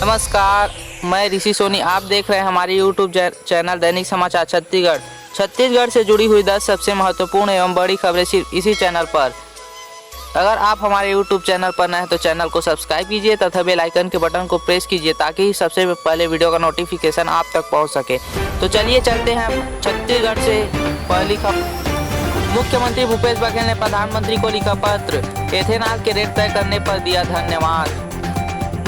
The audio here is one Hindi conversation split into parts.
नमस्कार, मैं ऋषि सोनी। आप देख रहे हैं हमारे यूट्यूब चैनल दैनिक समाचार छत्तीसगढ़। छत्तीसगढ़ से जुड़ी हुई 10 सबसे महत्वपूर्ण एवं बड़ी खबरें सिर्फ इसी चैनल पर। अगर आप हमारे यूट्यूब चैनल पर नए हैं तो चैनल को सब्सक्राइब कीजिए तथा बेल आइकन के बटन को प्रेस कीजिए ताकि सबसे पहले वीडियो का नोटिफिकेशन आप तक पहुंच सके। तो चलिए चलते हैं छत्तीसगढ़ से पहली खबर। मुख्यमंत्री भूपेश बघेल ने प्रधानमंत्री को लिखा पत्र, एथेनॉल के रेट तय करने पर दिया धन्यवाद।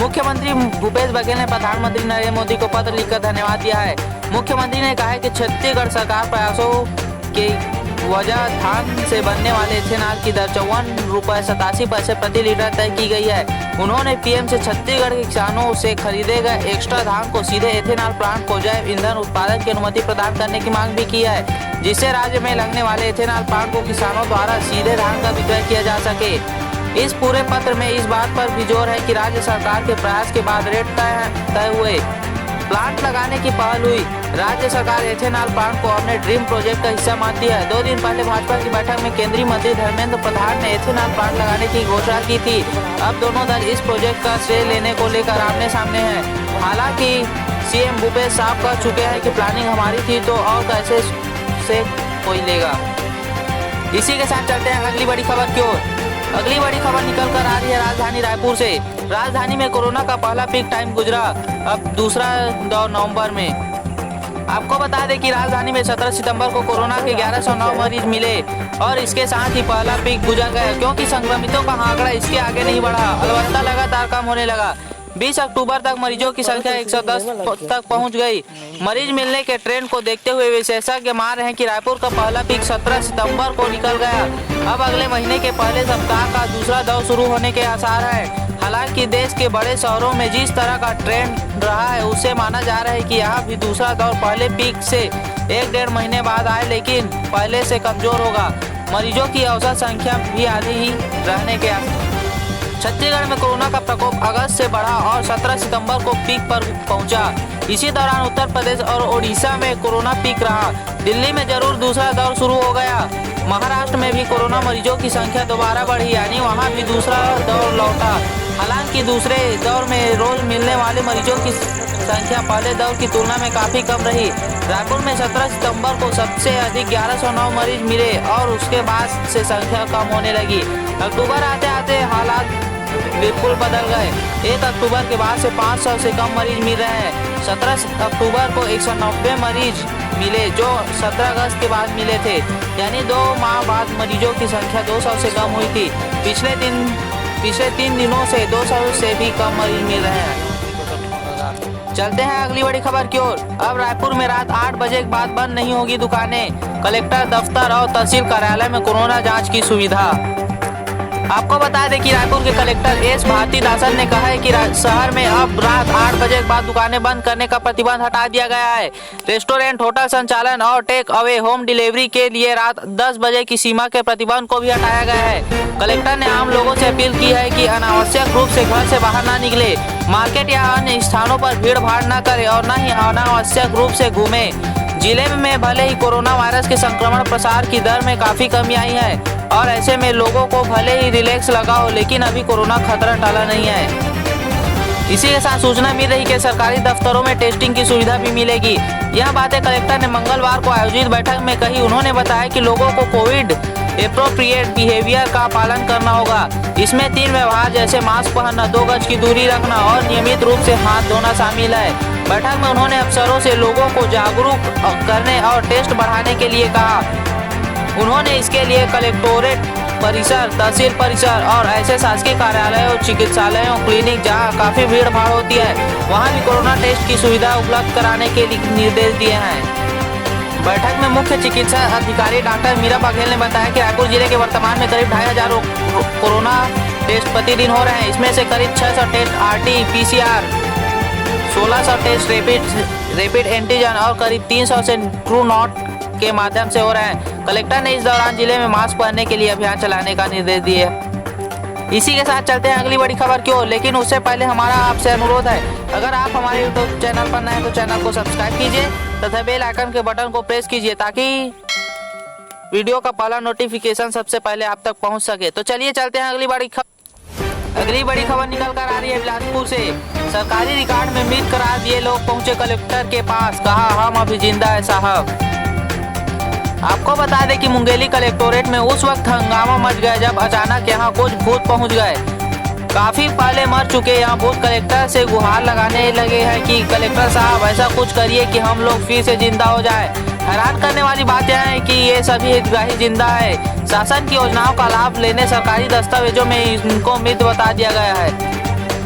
मुख्यमंत्री भूपेश बघेल ने प्रधानमंत्री नरेंद्र मोदी को पत्र लिखकर धन्यवाद दिया है। मुख्यमंत्री ने कहा है कि छत्तीसगढ़ सरकार प्रयासों के वजह धान से बनने वाले एथेनॉल की दर 54 रुपये 87 पैसे प्रति लीटर तय की गई है। उन्होंने पीएम से छत्तीसगढ़ के किसानों से खरीदे गए एक्स्ट्रा धान को सीधे एथेनॉल प्लांट को जैव ईंधन उत्पादन की अनुमति प्रदान करने की मांग भी की है, जिससे राज्य में लगने वाले एथेनॉल प्लांट को किसानों द्वारा सीधे धान का विक्रय किया जा सके। इस पूरे पत्र में इस बात पर भी जोर है कि राज्य सरकार के प्रयास के बाद रेट तय हुए प्लांट लगाने की पहल हुई। राज्य सरकार एथेनॉल प्लांट को अपने ड्रीम प्रोजेक्ट का हिस्सा मानती है। 2 दिन पहले भाजपा की बैठक में केंद्रीय मंत्री धर्मेंद्र प्रधान ने एथेनॉल प्लांट लगाने की घोषणा की थी। अब दोनों दल इस प्रोजेक्ट का श्रेय लेने को लेकर आमने सामने हैं। हालांकि सीएम भूपेश साफ कह चुके हैं कि प्लानिंग हमारी थी तो और कैसे से कोई लेगा। इसी के साथ चलते हैं अगली बड़ी खबर की ओर। अगली बड़ी खबर निकल कर आ रही है राजधानी रायपुर से। राजधानी में कोरोना का पहला पीक टाइम गुजरा, अब दूसरा दौर नवंबर में। आपको बता दें कि राजधानी में 17 सितंबर को कोरोना के 1109 मरीज मिले और इसके साथ ही पहला पीक गुजर गया, क्योंकि संक्रमितों का आंकड़ा इसके आगे नहीं बढ़ा, अलबत्ता लगातार कम होने लगा। 20 अक्टूबर तक मरीजों की संख्या 110 तक पहुंच गई। मरीज मिलने के ट्रेंड को देखते हुए विशेषज्ञ मान रहे हैं कि रायपुर का पहला पीक 17 सितंबर को निकल गया। अब अगले महीने के पहले सप्ताह का दूसरा दौर शुरू होने के आसार हैं। हालांकि देश के बड़े शहरों में जिस तरह का ट्रेंड रहा है उससे माना जा रहा है कि यहाँ भी दूसरा दौर पहले पीक से 1-1.5 महीने बाद आए, लेकिन पहले से कमजोर होगा। मरीजों की औसत संख्या भी आधी ही रहने के आसार। छत्तीसगढ़ में कोरोना का प्रकोप अगस्त से बढ़ा और 17 सितंबर को पीक पर पहुंचा। इसी दौरान उत्तर प्रदेश और ओडिशा में कोरोना पीक रहा। दिल्ली में जरूर दूसरा दौर शुरू हो गया। महाराष्ट्र में भी कोरोना मरीजों की संख्या दोबारा बढ़ी, यानी वहां भी दूसरा दौर लौटा। हालांकि दूसरे दौर में रोज मिलने वाले मरीजों की संख्या पहले दौर की तुलना में काफी कम रही। रायपुर में 17 सितंबर को सबसे अधिक 1109 मरीज मिले और उसके बाद से संख्या कम होने लगी। अक्टूबर आते आते हालात बिल्कुल बदल गए। 1 अक्टूबर के बाद से 500 से कम मरीज मिल रहे हैं। 17 अक्टूबर को 190 मरीज मिले, जो 17 अगस्त के बाद मिले थे, यानी 2 माह बाद मरीजों की संख्या 200 से कम हुई थी। पिछले 3 दिनों से 200 से भी कम मरीज मिल रहे हैं। चलते हैं अगली बड़ी खबर की ओर। अब रायपुर में रात 8 बजे के बाद बंद नहीं होगी दुकानें। कलेक्टर दफ्तर और तहसील कार्यालय में कोरोना जांच की सुविधा। आपको बता दें कि रायपुर के कलेक्टर एस भारतीदासन ने कहा है कि शहर में अब रात 8 बजे के बाद दुकानें बंद करने का प्रतिबंध हटा दिया गया है। रेस्टोरेंट, होटल संचालन और टेक अवे होम डिलीवरी के लिए रात 10 बजे की सीमा के प्रतिबंध को भी हटाया गया है। कलेक्टर ने आम लोगों से अपील की है कि अनावश्यक रूप से घर से बाहर न निकले, मार्केट या अन्य स्थानों पर भीड़ भाड़ न करे और न ही अनावश्यक रूप से घूमे। जिले में भले ही कोरोना वायरस के संक्रमण प्रसार की दर में काफी कमी आई है और ऐसे में लोगों को भले ही रिलैक्स लगा हो, लेकिन अभी कोरोना खतरा टला नहीं है। इसी के साथ सूचना मिल रही कि सरकारी दफ्तरों में टेस्टिंग की सुविधा भी मिलेगी। यह बातें कलेक्टर ने मंगलवार को आयोजित बैठक में कही। उन्होंने बताया कि लोगों को कोविड एप्रोप्रिएट बिहेवियर का पालन करना होगा। इसमें 3 व्यवहार जैसे मास्क पहनना, 2 गज की दूरी रखना और नियमित रूप से हाथ धोना शामिल है। बैठक में उन्होंने अफसरों से लोगों को जागरूक करने और टेस्ट बढ़ाने के लिए कहा। उन्होंने इसके लिए कलेक्टोरेट परिसर, तहसील परिसर और ऐसे शासकीय कार्यालयों, चिकित्सालयों, क्लिनिक जहां काफी भीड़ भाड़ होती है, वहां भी कोरोना टेस्ट की सुविधा उपलब्ध कराने के निर्देश दिए हैं। बैठक में मुख्य चिकित्सा अधिकारी डॉक्टर मीरा बघेल ने बताया कि रायपुर जिले के वर्तमान में करीब 2500 कोरोना टेस्ट प्रतिदिन हो रहे हैं। इसमें से करीब 600 test RT-PCR, 1600 test rapid antigen और करीब 300 से ट्रू नॉट के माध्यम से हो रहे हैं। कलेक्टर ने इस दौरान जिले में मास्क पहनने के लिए अभियान चलाने का निर्देश दिए। इसी के साथ चलते हैं अगली बड़ी खबर की ओर, लेकिन उससे पहले हमारा आपसे अनुरोध है, अगर आप हमारे यूट्यूब चैनल पर नए हैं तो चैनल को सब्सक्राइब कीजिए तथा बेल आइकन के बटन को प्रेस कीजिए ताकि वीडियो का पहला नोटिफिकेशन सबसे पहले आप तक पहुंच सके। तो चलिए चलते हैं अगली बड़ी खबर निकल कर आ रही है बिलासपुर से। सरकारी रिकॉर्ड में मृत करार दिए लोग पहुंचे कलेक्टर के पास, कहा हम अभी जिंदा है साहब। आपको बता दें कि मुंगेली कलेक्टोरेट में उस वक्त हंगामा मच गया जब अचानक यहां कुछ भूत पहुंच गए। काफी पहले मर चुके यहाँ भूत कलेक्टर से गुहार लगाने लगे हैं कि कलेक्टर साहब ऐसा कुछ करिए कि हम लोग फिर से जिंदा हो जाए। हैरान करने वाली बात यह है कि ये सभी हितग्राही जिंदा है। शासन की योजनाओं का लाभ लेने सरकारी दस्तावेजों में इनको मृत बता दिया गया है।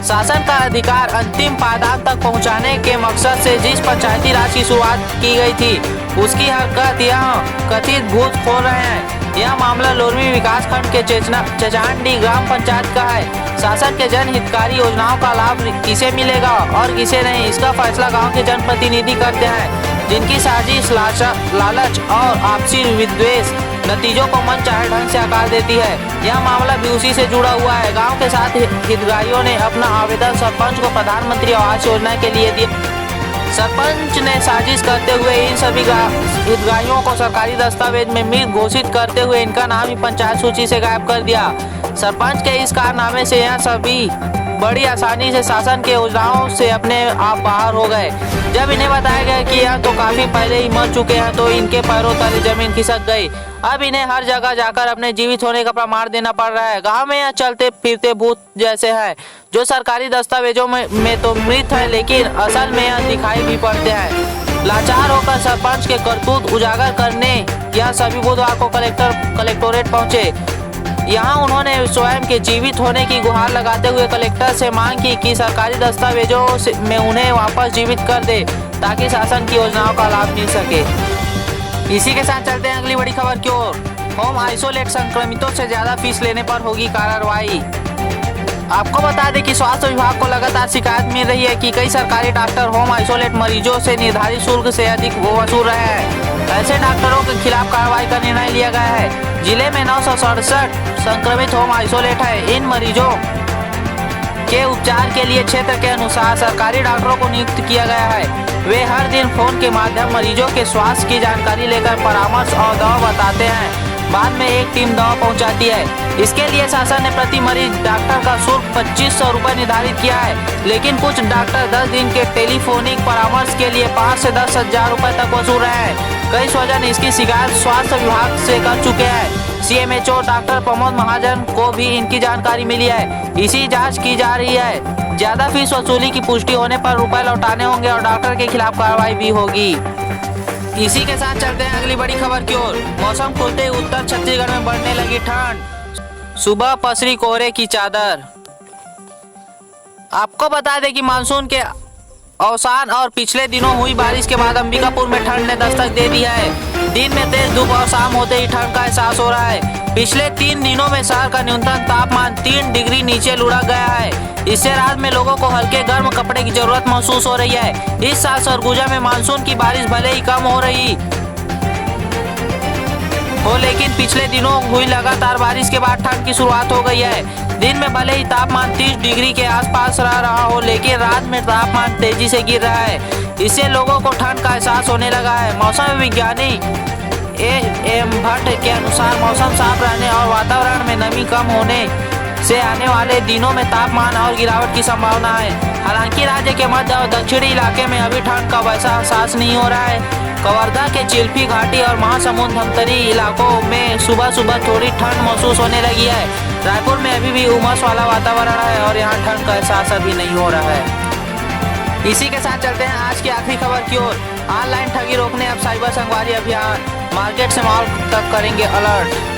शासन का अधिकार अंतिम पायदान तक पहुंचाने के मकसद से जिस पंचायती राज की शुरुआत की गई थी उसकी हरकत यहाँ कथित भूत खोल रहे हैं। यह मामला लोरमी विकास खंड के चचांडी ग्राम पंचायत का है। शासन के जन हितकारी योजनाओं का लाभ किसे मिलेगा और किसे नहीं, इसका फैसला गांव के जनप्रतिनिधि करते हैं, जिनकी साजिश लालच और आपसी विद्वेष नतीजों को मन चाहे ढंग से आकार देती है। यह मामला भी उसी से जुड़ा हुआ है। गांव के साथ हितग्राहियों ने अपना आवेदन सरपंच को प्रधानमंत्री आवास योजना के लिए दिया। सरपंच ने साजिश करते हुए इन सभी हितग्राहियों को सरकारी दस्तावेज में मृत घोषित करते हुए इनका नाम ही पंचायत सूची से गायब कर दिया। सरपंच के इस कारनामे से यह सभी बड़ी आसानी से शासन के योजनाओं से अपने आप बाहर हो गए। जब इन्हें बताया गया कि यह तो काफी पहले ही मर चुके हैं तो इनके पैरों तले जमीन खिसक गई। अब इन्हें हर जगह जाकर अपने जीवित होने का प्रमाण देना पड़ रहा है। गांव में यह चलते फिरते भूत जैसे हैं जो सरकारी दस्तावेजों में तो मृत है लेकिन असल में यह दिखाई भी पड़ते हैं। लाचार होकर सरपंच के करतूत उजागर करने यह सभी बुधवार को कलेक्टोरेट पहुंचे। यहाँ उन्होंने स्वयं के जीवित होने की गुहार लगाते हुए कलेक्टर से मांग की कि सरकारी दस्तावेजों में उन्हें वापस जीवित कर दे ताकि शासन की योजनाओं का लाभ मिल सके। इसी के साथ चलते हैं अगली बड़ी खबर की ओर। होम आइसोलेट संक्रमितों से ज्यादा फीस लेने पर होगी कार्रवाई। आपको बता दें कि स्वास्थ्य विभाग को लगातार शिकायत मिल रही है कि कई सरकारी डॉक्टर होम आइसोलेट मरीजों से निर्धारित शुल्क से अधिक वसूल रहे हैं। ऐसे डॉक्टरों के खिलाफ कार्रवाई का निर्णय लिया गया है। जिले में 967 संक्रमित होम आइसोलेट है। इन मरीजों के उपचार के लिए क्षेत्र के अनुसार सरकारी डॉक्टरों को नियुक्त किया गया है। वे हर दिन फोन के माध्यम मरीजों के स्वास्थ्य की जानकारी लेकर परामर्श और दवा बताते हैं। बाद में एक टीम दवा पहुंचाती है। इसके लिए शासन ने प्रति मरीज डॉक्टर का शुल्क 2500 रुपये निर्धारित किया है, लेकिन कुछ डॉक्टर 10 दिन के टेलीफोनिक परामर्श के लिए 5 से 10 हजार रुपये तक वसूल रहे हैं। कई स्वजन इसकी शिकायत स्वास्थ्य विभाग से कर चुके हैं। CMHO डॉक्टर प्रमोद महाजन को भी इनकी जानकारी मिली है। इसी जांच की जा रही है। ज्यादा फीस वसूली की पुष्टि होने पर रुपए लौटाने होंगे और डॉक्टर के खिलाफ कार्रवाई भी होगी। इसी के साथ चलते हैं अगली बड़ी खबर की ओर। मौसम खुलते ही उत्तर छत्तीसगढ़ में बढ़ने लगी ठंड। सुबह पसरी कोहरे की चादर। आपको बता दें कि मानसून के अवसान और पिछले दिनों हुई बारिश के बाद अंबिकापुर में ठंड ने दस्तक दे दी है। दिन में तेज धूप और शाम होते ही ठंड का एहसास हो रहा है। पिछले 3 दिनों में शहर का न्यूनतम तापमान 3 डिग्री नीचे लुढ़क गया है। इससे रात में लोगों को हल्के गर्म कपड़े की जरूरत महसूस हो रही है। इस साल सरगुजा में मानसून की बारिश भले ही कम हो रही हो, लेकिन पिछले दिनों हुई लगातार बारिश के बाद ठंड की शुरुआत हो गई है। दिन में भले ही तापमान 30 डिग्री के आसपास रहा हो, लेकिन रात में तापमान तेजी से गिर रहा है। इससे लोगों को ठंड का एहसास होने लगा है। मौसम विज्ञानी AM भट्ट के अनुसार मौसम साफ रहने और वातावरण में नमी कम होने से आने वाले दिनों में तापमान और गिरावट की संभावना है। हालांकि राज्य के मध्य और दक्षिणी इलाके में अभी ठंड का वैसा एहसास नहीं हो रहा है। कवर्धा के चिल्फी घाटी और महासमुंद धमतरी इलाकों में सुबह सुबह थोड़ी ठंड महसूस होने लगी है। रायपुर में अभी भी उमस वाला वातावरण है और यहाँ ठंड का एहसास अभी नहीं हो रहा है। इसी के साथ चलते हैं आज की आखिरी खबर की ओर। ऑनलाइन ठगी रोकने अब साइबर संगवारी अभियान, मार्केट से मॉल तक करेंगे अलर्ट।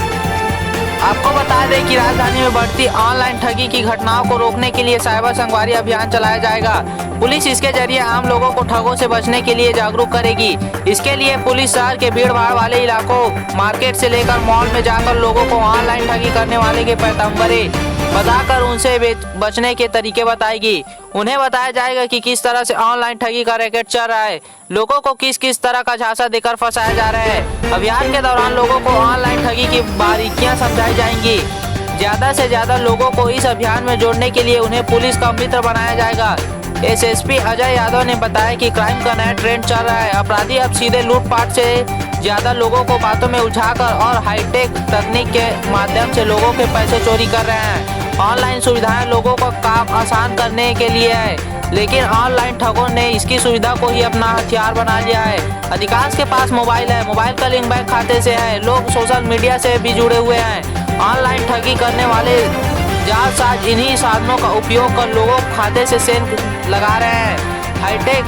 आपको बता दें कि राजधानी में बढ़ती ऑनलाइन ठगी की घटनाओं को रोकने के लिए साइबर संगवारी अभियान चलाया जाएगा। पुलिस इसके जरिए आम लोगों को ठगों से बचने के लिए जागरूक करेगी। इसके लिए पुलिस शहर के भीड़ भाड़ वाले इलाकों, मार्केट से लेकर मॉल में जाकर लोगों को ऑनलाइन ठगी करने वाले के पैगंबरे बताकर उनसे बचने के तरीके बताएगी। उन्हें बताया जाएगा कि किस तरह से ऑनलाइन ठगी का रैकेट चल रहा है, लोगों को किस किस तरह का झांसा देकर फंसाया जा रहा है। अभियान के दौरान लोगों को ऑनलाइन ठगी की बारीकियां समझाई जाएंगी। ज्यादा से ज्यादा लोगों को इस अभियान में जोड़ने के लिए उन्हें पुलिस का मित्र बनाया जाएगा। SSP अजय यादव ने बताया कि क्राइम का नया ट्रेंड चल रहा है। अपराधी अब सीधे लूटपाट से ज्यादा लोगों को बातों में उलझाकर और हाईटेक तकनीक के माध्यम से लोगों के पैसे चोरी कर रहे हैं। ऑनलाइन सुविधाएं लोगों का काम आसान करने के लिए है, लेकिन ऑनलाइन ठगों ने इसकी सुविधा को ही अपना हथियार बना लिया है। अधिकांश के पास मोबाइल है, मोबाइल का लिंक बैंक खाते से है, लोग सोशल मीडिया से भी जुड़े हुए हैं। ऑनलाइन ठगी करने वाले जालसाज इन्हीं साधनों का उपयोग कर लोगों के खाते से सेंध लगा रहे हैं। हाईटेक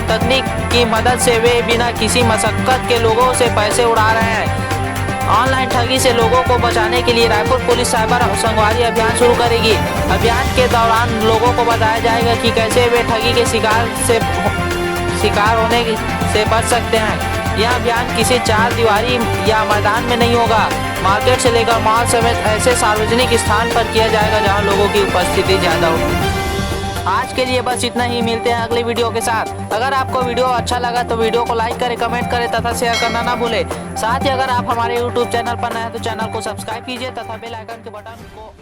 तकनीक की मदद से वे बिना किसी मशक्कत के लोगों से पैसे उड़ा रहे हैं। ऑनलाइन ठगी से लोगों को बचाने के लिए रायपुर पुलिस साइबर संगवारी अभियान शुरू करेगी। अभियान के दौरान लोगों को बताया जाएगा कि कैसे वे ठगी के शिकार होने से बच सकते हैं। यह अभियान किसी चार दीवारी या मैदान में नहीं होगा, मार्केट से लेकर मॉल समेत ऐसे सार्वजनिक स्थान पर किया जाएगा जहां लोगों की उपस्थिति ज़्यादा होगी। आज के लिए बस इतना ही, मिलते हैं अगली वीडियो के साथ। अगर आपको वीडियो अच्छा लगा तो वीडियो को लाइक करें, कमेंट करें तथा शेयर करना ना भूलें। साथ ही अगर आप हमारे YouTube चैनल पर नए हैं तो चैनल को सब्सक्राइब कीजिए तथा बेल आइकन के बटन को